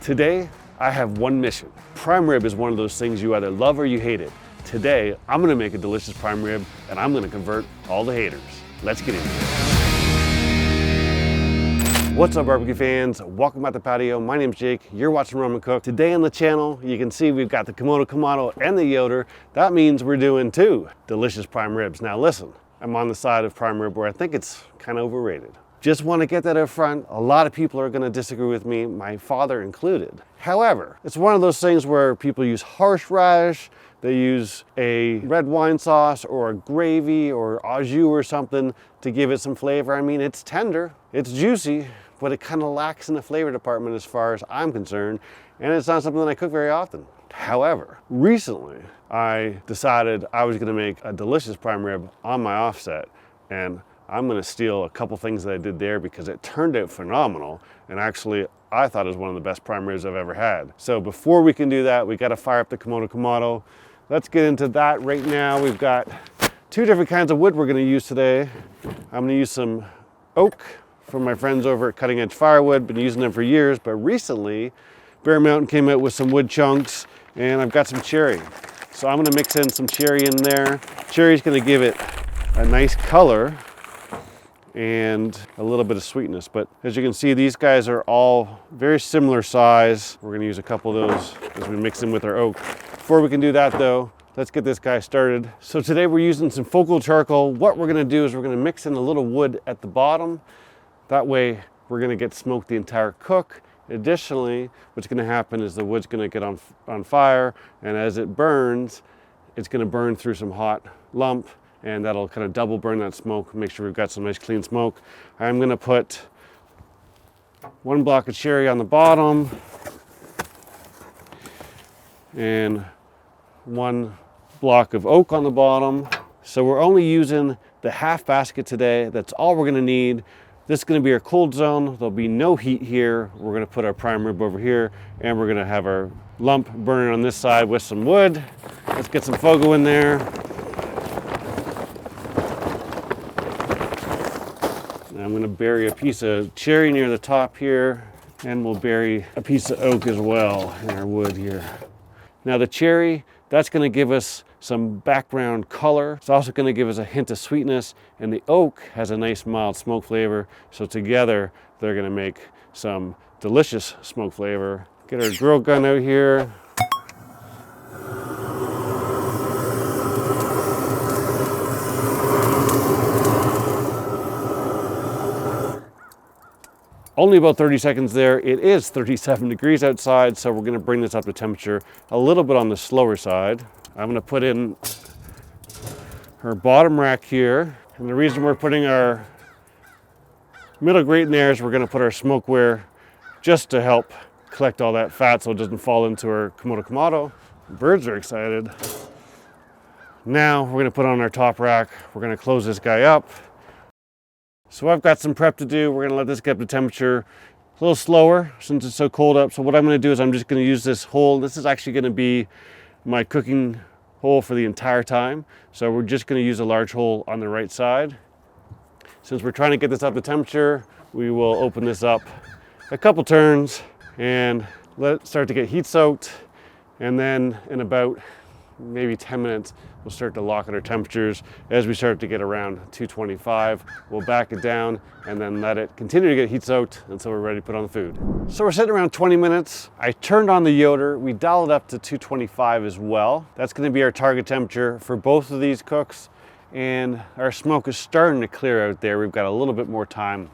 Today, I have one mission. Prime rib is one of those things you either love or you hate it. Today, I'm gonna make a delicious prime rib and I'm gonna convert all the haters. Let's get into it. What's up, barbecue fans? Welcome back to Patio. My name's Jake. You're watching Roman Cook. Today on the channel, you can see we've got the Kamado and the Yoder. That means we're doing two delicious prime ribs. Now listen, I'm on the side of prime rib where I think it's kind of overrated. Just want to get that up front. A lot of people are going to disagree with me, my father included. However, it's one of those things where people use horseradish, they use a red wine sauce or a gravy or au jus or something to give it some flavor. I mean, it's tender, it's juicy, but it kind of lacks in the flavor department as far as I'm concerned, and it's not something that I cook very often. However, recently I decided I was going to make a delicious prime rib on my offset, and I'm going to steal a couple things that I did there because it turned out phenomenal, and actually I thought it was one of the best prime ribs I've ever had. So before we can do that, we got to fire up the Kamado. Let's get into that right now. We've got two different kinds of wood we're going to use today. I'm going to use some oak from my friends over at Cutting Edge Firewood. Been using them for years, but recently Bear Mountain came out with some wood chunks, and I've got some cherry. So I'm going to mix in some cherry in there. Cherry's going to give it a nice color and a little bit of sweetness. But as you can see, these guys are all very similar size. We're going to use a couple of those as we mix them with our oak. Before we can do that though, let's get this guy started. So today we're using some focal charcoal. What we're going to do is we're going to mix in a little wood at the bottom. That way we're going to get smoked the entire cook. Additionally, what's going to happen is the wood's going to get on fire, and as it burns, it's going to burn through some hot lump, and that'll kind of double burn that smoke, make sure we've got some nice clean smoke. I'm going to put one block of cherry on the bottom and one block of oak on the bottom. So we're only using the half basket today. That's all we're going to need. This is going to be our cold zone. There'll be no heat here. We're going to put our prime rib over here, and we're going to have our lump burning on this side with some wood. Let's get some fogo in there. And I'm going to bury a piece of cherry near the top here, and we'll bury a piece of oak as well in our wood here. Now the cherry, that's going to give us some background color. It's also going to give us a hint of sweetness, and the oak has a nice mild smoke flavor. So together they're going to make some delicious smoke flavor. Get our grill gun out here. Only about 30 seconds there. It is 37 degrees outside, so we're going to bring this up to temperature a little bit on the slower side. I'm going to put in our bottom rack here, and the reason we're putting our middle grate in there is we're going to put our smokeware just to help collect all that fat so it doesn't fall into our Kamado. Birds are excited. Now we're going to put on our top rack. We're going to close this guy up. So I've got some prep to do. We're going to let this get up to temperature a little slower since it's so cold up. So what I'm going to do is I'm just going to use this hole. This is actually going to be my cooking hole for the entire time. So we're just going to use a large hole on the right side. Since we're trying to get this up to temperature, we will open this up a couple turns and let it start to get heat soaked. And then in about maybe 10 minutes, we'll start to lock at our temperatures. As we start to get around 225, we'll back it down and then let it continue to get heat soaked until we're ready to put on the food. So we're sitting around 20 minutes. I turned on the Yoder. We dialed it up to 225 as well. That's going to be our target temperature for both of these cooks. And our smoke is starting to clear out there. We've got a little bit more time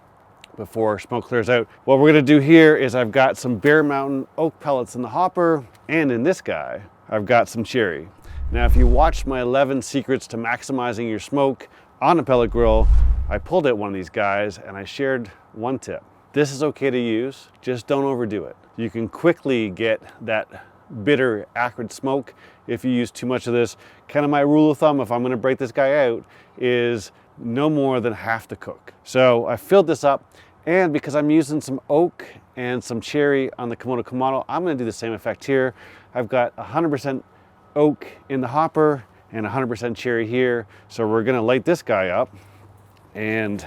before smoke clears out. What we're going to do here is I've got some Bear Mountain oak pellets in the hopper, and in this guy, I've got some cherry. Now, if you watched my 11 secrets to maximizing your smoke on a pellet grill, I pulled out one of these guys and I shared one tip. This is okay to use, just don't overdo it. You can quickly get that bitter, acrid smoke if you use too much of this. Kind of my rule of thumb, if I'm gonna break this guy out, is no more than half the cook. So I filled this up, and because I'm using some oak and some cherry on the Kamado, I'm gonna do the same effect here. I've got 100% oak in the hopper and 100% cherry here. So we're gonna light this guy up and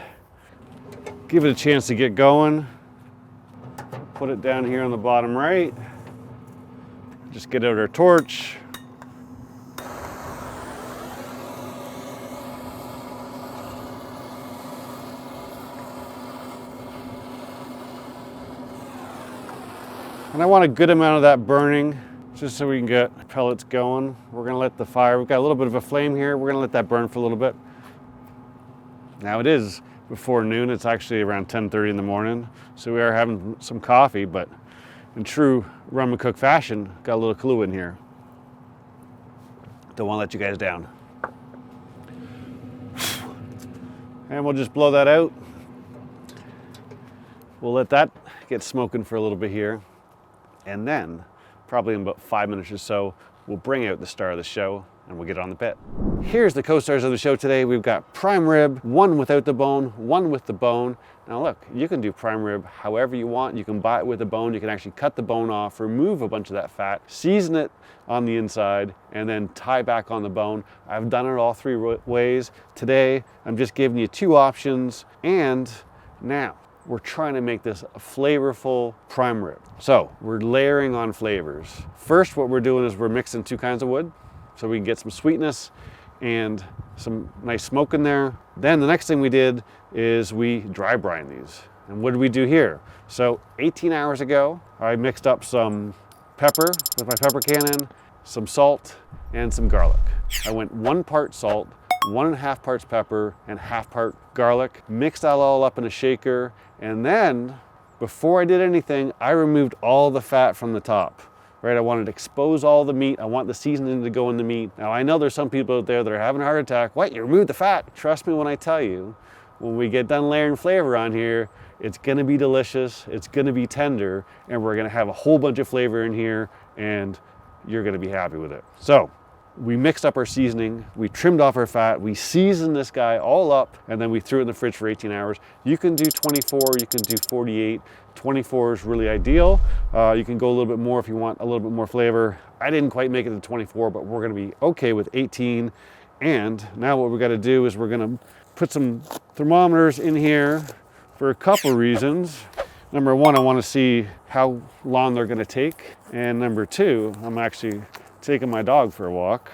give it a chance to get going. put it down here on the bottom right. Just get out our torch. And I want a good amount of that burning, just so we can get pellets going. We're gonna let the fire, we've got a little bit of a flame here, we're gonna let that burn for a little bit. Now it is before noon, it's actually around 10:30 in the morning, so we are having some coffee, but in true rum and cook fashion, got a little clue in here. Don't wanna let you guys down. And we'll just blow that out. We'll let that get smoking for a little bit here. And then, probably in about 5 minutes or so, we'll bring out the star of the show and we'll get on the pit. Here's the co-stars of the show today. We've got prime rib, one without the bone, one with the bone. Now look, you can do prime rib however you want. You can buy it with a bone. You can actually cut the bone off, remove a bunch of that fat, season it on the inside, and then tie back on the bone. I've done it all three ways. Today, I'm just giving you two options. And now, we're trying to make this a flavorful prime rib. So we're layering on flavors. First, what we're doing is we're mixing two kinds of wood so we can get some sweetness and some nice smoke in there. Then the next thing we did is we dry brine these. And what did we do here? So 18 hours ago, I mixed up some pepper with my pepper cannon, some salt, and some garlic. I went 1 part salt, 1.5 parts pepper, and 1/2 part garlic. Mixed that all up in a shaker. And then, before I did anything, I removed all the fat from the top, right? I wanted to expose all the meat. I want the seasoning to go in the meat. Now, I know there's some people out there that are having a heart attack. What, you removed the fat? Trust me when I tell you, when we get done layering flavor on here, it's gonna be delicious, it's gonna be tender, and we're gonna have a whole bunch of flavor in here, and you're gonna be happy with it. So, we mixed up our seasoning, we trimmed off our fat, we seasoned this guy all up, and then we threw it in the fridge for 18 hours. You can do 24, you can do 48. 24 is really ideal. You can go a little bit more if you want a little bit more flavor. I didn't quite make it to 24, but we're gonna be okay with 18. And now what we gotta do is we're gonna put some thermometers in here for a couple reasons. Number one, I wanna see how long they're gonna take. And number two, I'm actually taking my dog for a walk,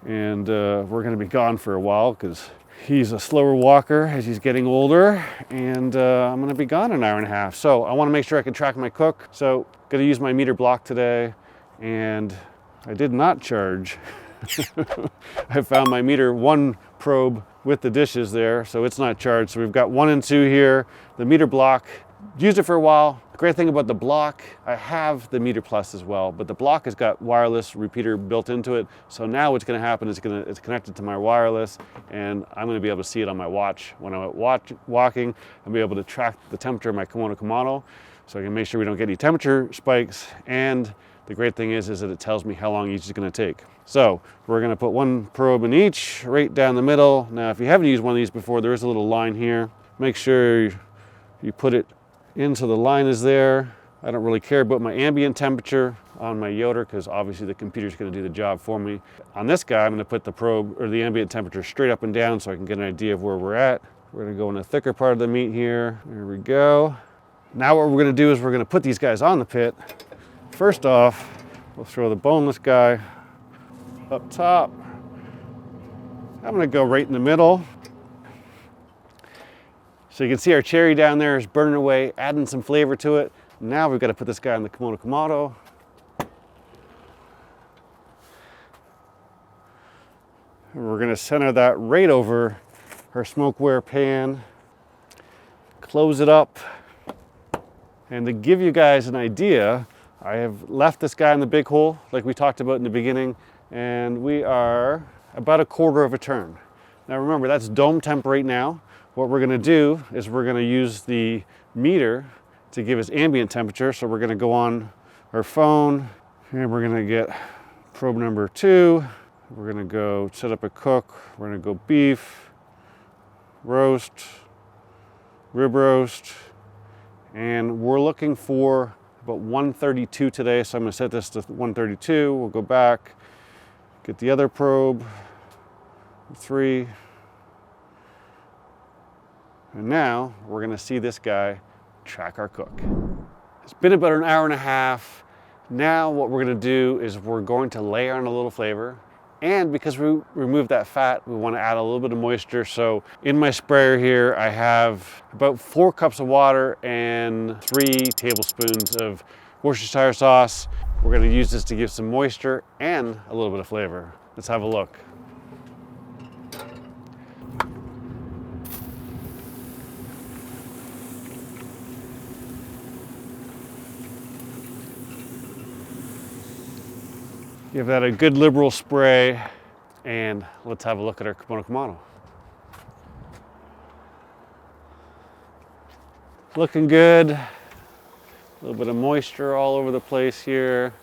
and we're going to be gone for a while because he's a slower walker as he's getting older, and I'm going to be gone an hour and a half. So I want to make sure I can track my cook. So going to use my meter block today, and I did not charge. I found my meter 1 probe with the dishes there, so it's not charged. So we've got 1 and 2 here. The meter block, used it for a while. The great thing about the block, I have the Meter Plus as well, but the block has got wireless repeater built into it. So now what's gonna happen is it's connected to my wireless, and I'm gonna be able to see it on my watch. When I'm walking, I'll be able to track the temperature of my Kimono Kamado, so I can make sure we don't get any temperature spikes. And the great thing is that it tells me how long each is gonna take. So we're gonna put 1 probe in each, right down the middle. Now, if you haven't used one of these before, there is a little line here. Make sure you put it into the line is there. I don't really care about my ambient temperature on my Yoder because obviously the computer's going to do the job for me. On this guy, I'm going to put the probe or the ambient temperature straight up and down so I can get an idea of where we're at. We're going to go in a thicker part of the meat here. There we go. Now what we're going to do is we're going to put these guys on the pit. First off, we'll throw the boneless guy up top. I'm going to go right in the middle. So you can see our cherry down there is burning away, adding some flavor to it. Now we've got to put this guy on the Kimono Kamado. And we're going to center that right over our smokeware pan. Close it up. And to give you guys an idea, I have left this guy in the big hole like we talked about in the beginning, and we are about 1/4 of a turn. Now remember, that's dome temp right now. What we're gonna do is we're gonna use the meter to give us ambient temperature. So we're gonna go on our phone and we're gonna get probe number 2. We're gonna go set up a cook. We're gonna go beef, roast, rib roast, and we're looking for about 132 today. So I'm gonna set this to 132. We'll go back, get the other probe, 3. And now we're gonna see this guy track our cook. It's been about an hour and a half. Now what we're going to do is we're going to layer on a little flavor. And because we removed that fat, we want to add a little bit of moisture. So in my sprayer here, I have about 4 cups of water and 3 tablespoons of Worcestershire sauce. We're going to use this to give some moisture and a little bit of flavor. Let's have a look. Give that a good liberal spray, and let's have a look at our Kimono Kamado. Looking good. A little bit of moisture all over the place here.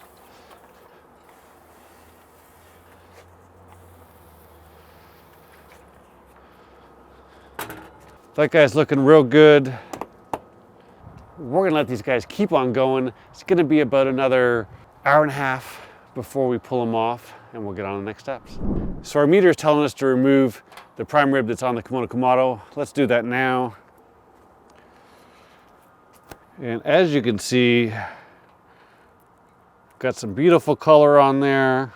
That guy's looking real good. We're gonna let these guys keep on going. It's gonna be about another hour and a half before we pull them off, and we'll get on to the next steps. So our meter is telling us to remove the prime rib that's on the Kimono Kamado. Let's do that now. And as you can see, got some beautiful color on there.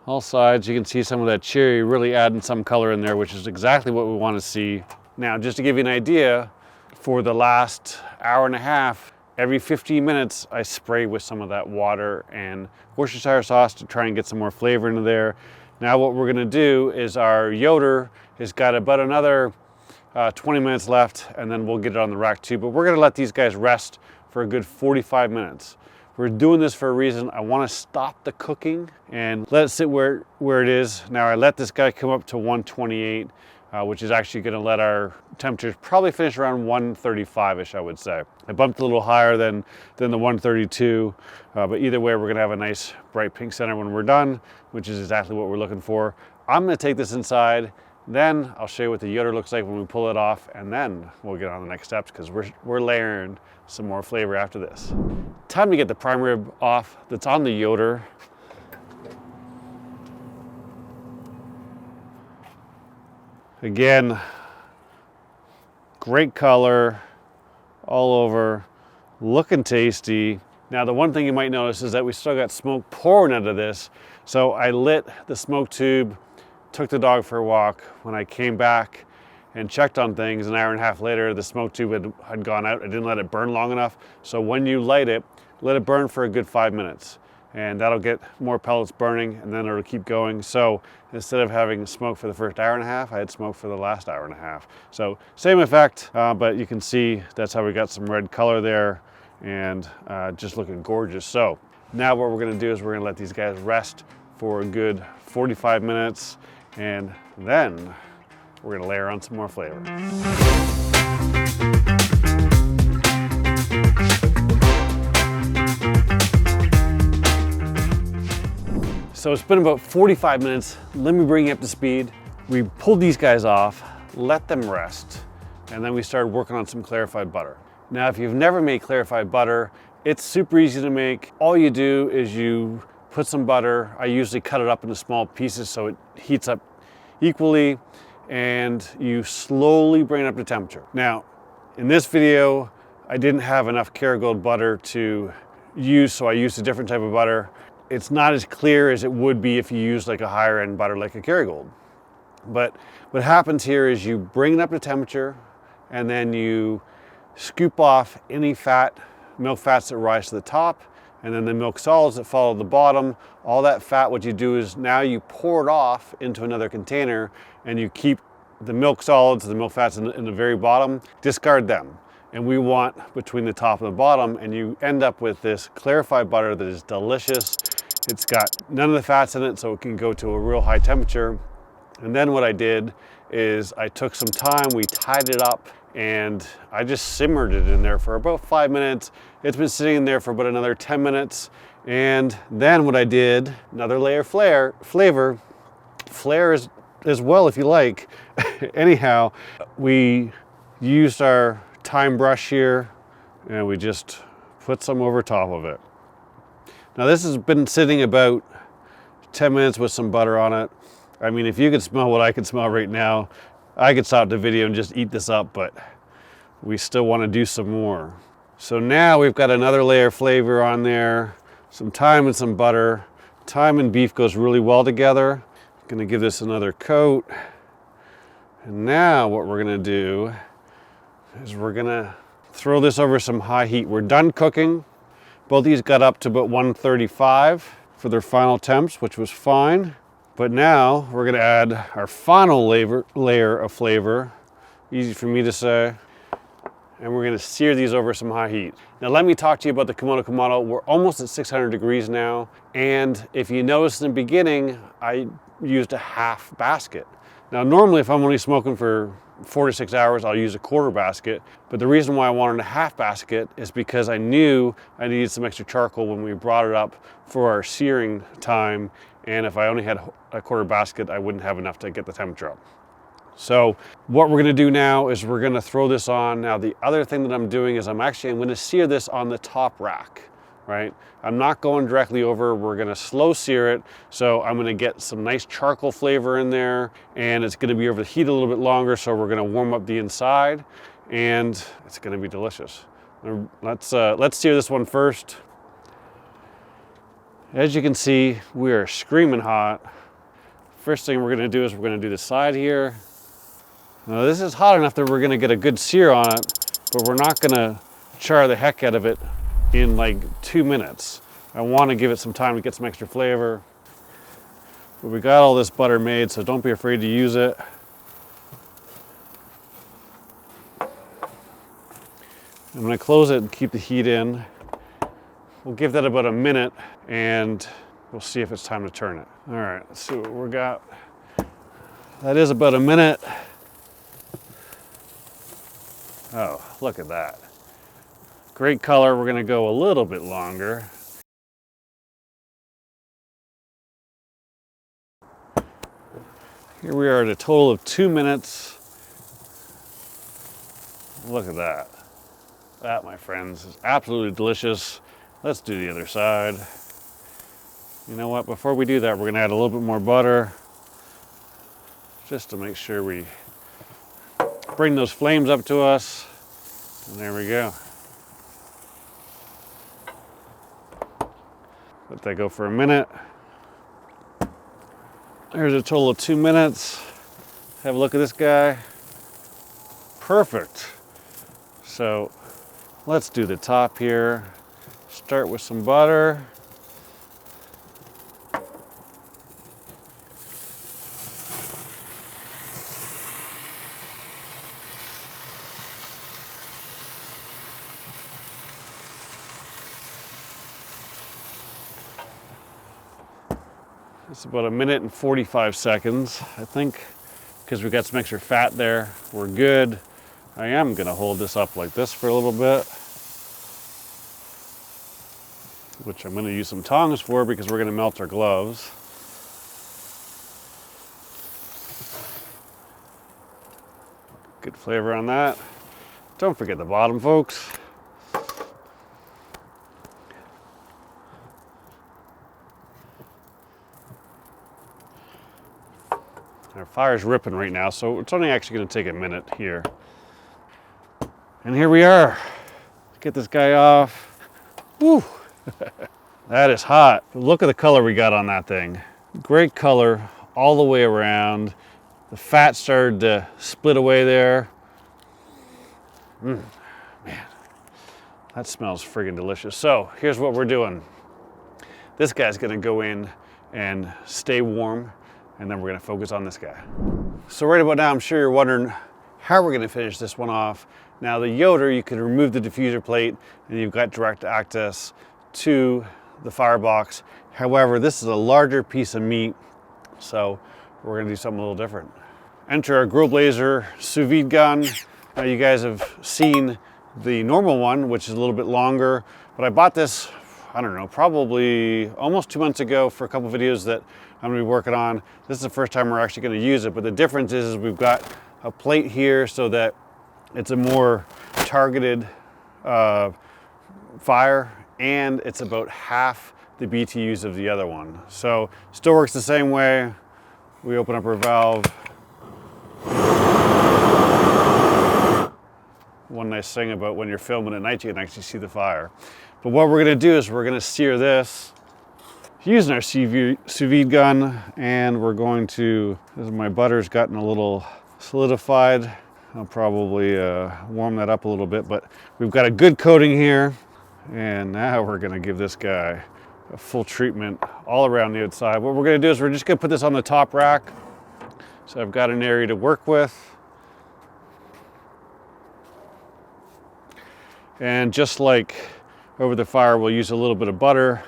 All sides, you can see some of that cherry really adding some color in there, which is exactly what we want to see. Now, just to give you an idea, for the last hour and a half, every 15 minutes, I spray with some of that water and Worcestershire sauce to try and get some more flavor into there. Now what we're gonna do is our Yoder has got about another 20 minutes left, and then we'll get it on the rack too. But we're gonna let these guys rest for a good 45 minutes. We're doing this for a reason. I wanna stop the cooking and let it sit where it is. Now I let this guy come up to 128. Which is actually going to let our temperatures probably finish around 135-ish, I would say. I bumped a little higher than the 132, but either way, we're going to have a nice bright pink center when we're done, which is exactly what we're looking for. I'm going to take this inside, then I'll show you what the Yoder looks like when we pull it off, and then we'll get on the next steps because we're layering some more flavor after this. Time to get the prime rib off that's on the Yoder. Again, great color all over, looking tasty. Now the one thing you might notice is that we still got smoke pouring out of this. So I lit the smoke tube, took the dog for a walk. When I came back and checked on things an hour and a half later, the smoke tube had gone out. I didn't let it burn long enough. So when you light it, let it burn for a good 5 minutes. And that'll get more pellets burning, and then it'll keep going. So instead of having smoke for the first hour and a half, I had smoke for the last hour and a half. So same effect, but you can see that's how we got some red color there, and just looking gorgeous. So now what we're gonna do is we're gonna let these guys rest for a good 45 minutes, and then we're gonna layer on some more flavor. So it's been about 45 minutes. Let me bring you up to speed. We pulled these guys off, let them rest, and then we started working on some clarified butter. Now, if you've never made clarified butter, it's super easy to make. All you do is you put some butter. I usually cut it up into small pieces so it heats up equally, and you slowly bring it up to temperature. Now, in this video, I didn't have enough Kerrygold butter to use, so I used a different type of butter. It's not as clear as it would be if you used like a higher end butter like a Kerrygold. But what happens here is you bring it up to temperature, and then you scoop off any fat, milk fats that rise to the top, and then the milk solids that follow the bottom. All that fat, what you do is now you pour it off into another container, and you keep the milk solids, the milk fats in the very bottom, discard them. And we want between the top and the bottom, and you end up with this clarified butter that is delicious. It's got none of the fats in it, so it can go to a real high temperature. And then what I did is I took some time, we tied it up, and I just simmered it in there for about 5 minutes. It's been sitting in there for about another 10 minutes. And then what I did, another layer of flavor, flare as well if you like. Anyhow, we used our thyme brush here, and we just put some over top of it. Now this has been sitting about 10 minutes with some butter on it. I mean, if you could smell what I can smell right now, I could stop the video and just eat this up, but we still want to do some more. So now we've got another layer of flavor on there, some thyme and some butter. Thyme and beef goes really well together. Gonna give this another coat. And now what we're gonna do is we're gonna throw this over some high heat. We're done cooking. Both these got up to about 135 for their final temps, which was fine. But now we're gonna add our final layer of flavor, easy for me to say, and we're gonna sear these over some high heat. Now let me talk to you about the Kamado. We're almost at 600 degrees now, and if you noticed in the beginning, I used a half basket. Now normally if I'm only smoking for 4 to 6 hours, I'll use a quarter basket, but the reason why I wanted a half basket is because I knew I needed some extra charcoal when we brought it up for our searing time, and if I only had a quarter basket, I wouldn't have enough to get the temperature up. So what we're gonna do now is we're gonna throw this on. Now the other thing that I'm doing is I'm gonna sear this on the top rack, right? I'm not going directly over, we're gonna slow sear it. So I'm gonna get some nice charcoal flavor in there, and it's gonna be over the heat a little bit longer, so we're gonna warm up the inside, and it's gonna be delicious. Let's sear this one first. As you can see, we are screaming hot. First thing we're gonna do is we're gonna do the side here. Now this is hot enough that we're gonna get a good sear on it, but we're not gonna char the heck out of it in like 2 minutes. I wanna give it some time to get some extra flavor. But we got all this butter made, so don't be afraid to use it. I'm gonna close it and keep the heat in. We'll give that about a minute and we'll see if it's time to turn it. All right, let's see what we got. That is about a minute. Oh, look at that. Great color. We're gonna go a little bit longer. Here we are at a total of 2 minutes. Look at that. That, my friends, is absolutely delicious. Let's do the other side. You know what, before we do that, we're gonna add a little bit more butter just to make sure we bring those flames up to us. And there we go. Let that go for a minute. There's a total of 2 minutes. Have a look at this guy. Perfect. So let's do the top here. Start with some butter. It's about 1 minute and 45 seconds, I think, because we got some extra fat there. We're good. I am gonna hold this up like this for a little bit, which I'm gonna use some tongs for because we're gonna melt our gloves. Good flavor on that. Don't forget the bottom, folks. Our fire's ripping right now, so it's only actually gonna take a minute here. And here we are. Let's get this guy off. Woo! That is hot. Look at the color we got on that thing. Great color all the way around. The fat started to split away there. Man, that smells friggin' delicious. So here's what we're doing. This guy's gonna go in and stay warm, and then we're gonna focus on this guy. So right about now, I'm sure you're wondering how we're gonna finish this one off. Now the Yoder, you can remove the diffuser plate and you've got direct access to the firebox. However, this is a larger piece of meat, so we're gonna do something a little different. Enter our Grill Blazer sous vide gun. Now you guys have seen the normal one, which is a little bit longer, but I bought this, I don't know, probably almost 2 months ago for a couple videos that I'm gonna be working on. This is the first time we're actually gonna use it, but the difference is we've got a plate here so that it's a more targeted fire, and it's about half the BTUs of the other one. So still works the same way. We open up our valve. one nice thing about when you're filming at night, you can actually see the fire. But what we're gonna do is we're gonna sear this using our sous vide gun, and we're going to, as my butter's gotten a little solidified, I'll probably warm that up a little bit, but we've got a good coating here, and now we're gonna give this guy a full treatment all around the outside. What we're gonna do is we're just gonna put this on the top rack. So I've got an area to work with. And just like over the fire, we'll use a little bit of butter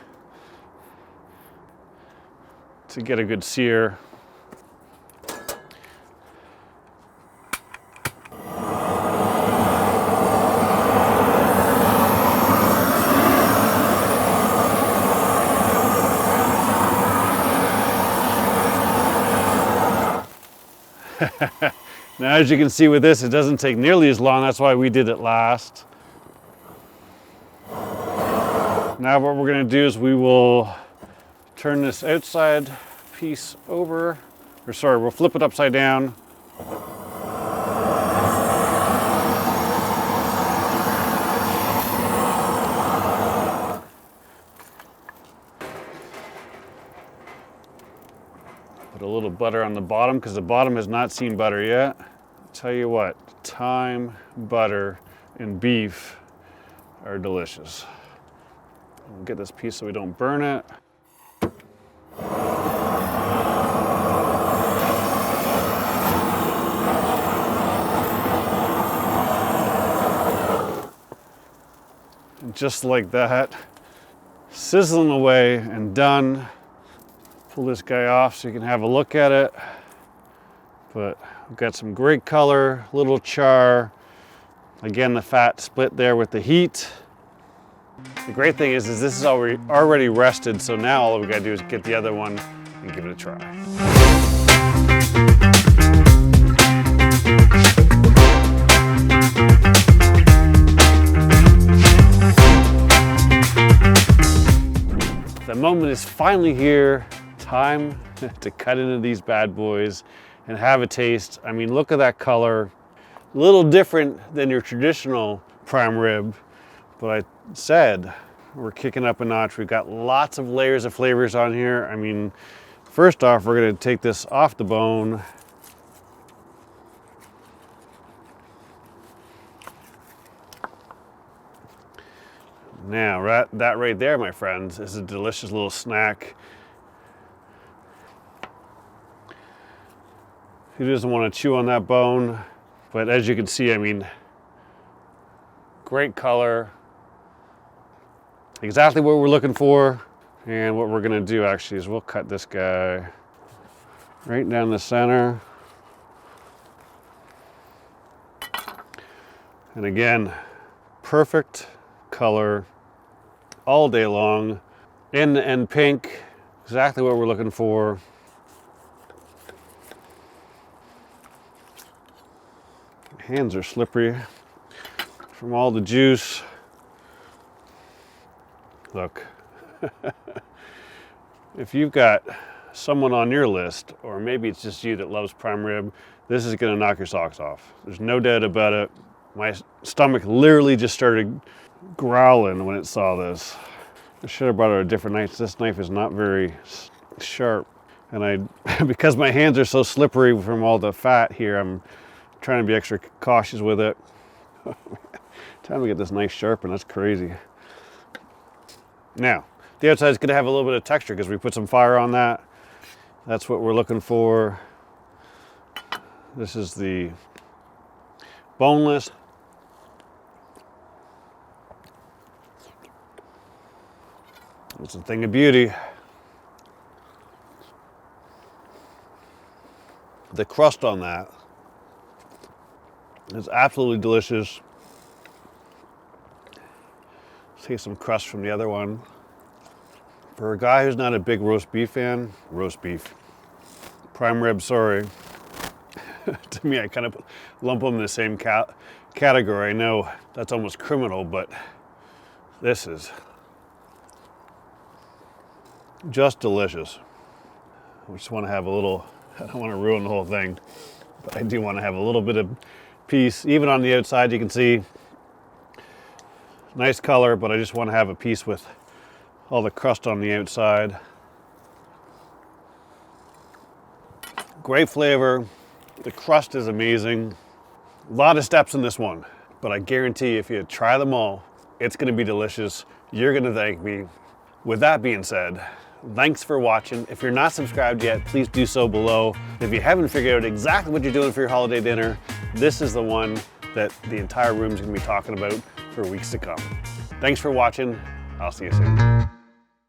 to get a good sear. Now, as you can see with this, it doesn't take nearly as long. That's why we did it last. Now what we're going to do is we will turn this outside piece over, or sorry, we'll flip it upside down. Put a little butter on the bottom because the bottom has not seen butter yet. Tell you what, thyme, butter, and beef are delicious. We'll get this piece so we don't burn it. And just like that, sizzling away and done. Pull this guy off so you can have a look at it. But we've got some great color, little char. Again, the fat split there with the heat. The great thing is this is already rested, so now all we gotta do is get the other one and give it a try. The moment is finally here. Time to cut into these bad boys and have a taste. I mean, look at that color. A little different than your traditional prime rib, but I said we're kicking up a notch. We've got lots of layers of flavors on here. I mean, first off, we're gonna take this off the bone. Now, that right there, my friends, is a delicious little snack. Who doesn't want to chew on that bone? But as you can see, I mean, great color. Exactly what we're looking for. And what we're gonna do actually is we'll cut this guy right down the center. And again, perfect color all day long. And pink, exactly what we're looking for. Hands are slippery from all the juice. Look, if you've got someone on your list, or maybe it's just you that loves prime rib, this is gonna knock your socks off. There's no doubt about it. My stomach literally just started growling when it saw this. I should have brought out a different knife. This knife is not very sharp. And because my hands are so slippery from all the fat here, I'm trying to be extra cautious with it. Time to get this knife sharp, and that's crazy. Now, the outside is gonna have a little bit of texture because we put some fire on that. That's what we're looking for. This is the boneless. It's a thing of beauty. The crust on that is absolutely delicious. Let's take some crust from the other one. For a guy who's not a big roast beef fan, prime rib, sorry. To me, I kind of lump them in the same category. I know that's almost criminal, but this is just delicious. I just want to have a little, I don't want to ruin the whole thing, but I do want to have a little bit of piece. Even on the outside, you can see nice color, but I just want to have a piece with all the crust on the outside. Great flavor. The crust is amazing. A lot of steps in this one, but I guarantee if you try them all, it's going to be delicious. You're going to thank me. With that being said, thanks for watching. If you're not subscribed yet, please do so below. If you haven't figured out exactly what you're doing for your holiday dinner, this is the one that the entire room is going to be talking about for weeks to come. Thanks for watching. I'll see you soon.